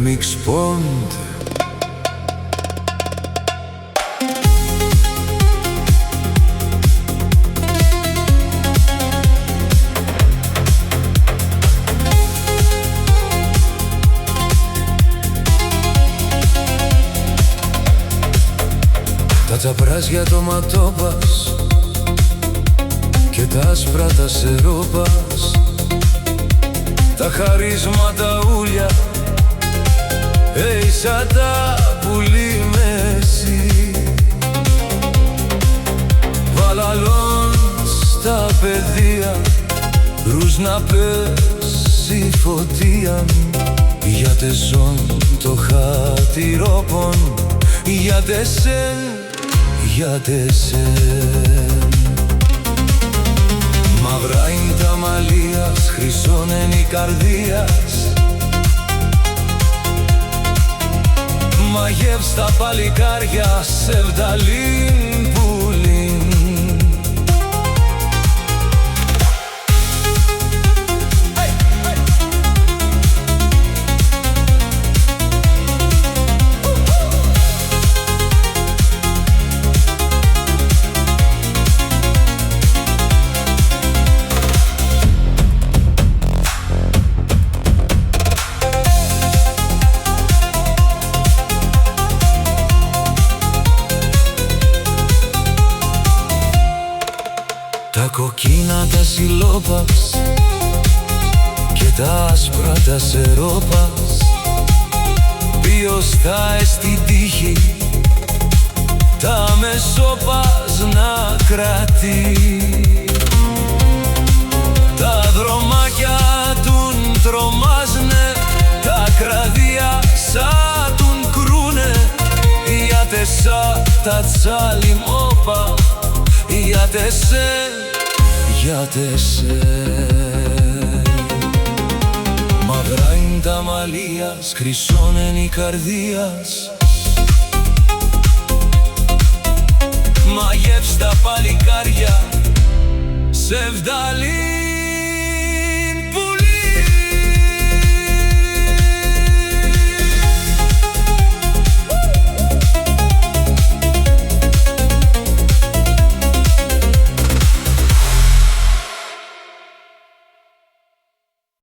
Remix Pond. Τα τσαπράζια το ματόπας και τα άσπρα τα σερόπας, τα χαρίσματα ούλια, σαν τα πουλί μέση. Βαλαλών στα πεδία, ρούς να πέσει φωτία. Για τεζόν το χατηρόπον, για τεσέν, για τεσέν. Μαυρά είναι τα μαλλίας, χρυσόν είναι η καρδίας. Μαγεύς τα παλικάρια, σεβδαλήν πουλήν. Τα κοκκίνα τα σιλόπας και τα άσπρα τα σερόπας, ποιος θα στην τύχη τα μεσόπας να κρατεί. Τα δρομάκια τουν τρομάζνε, τα κραδία σαν τουν κρούνε. Για τεσά τα τσάλιμόπα, για τεσέν, για τεσέν. Μαυρά είναι τα μαλλίας, χρυσόν είναι η καρδίας. Μαγεύς τα παλικάρια, σεβδαλή.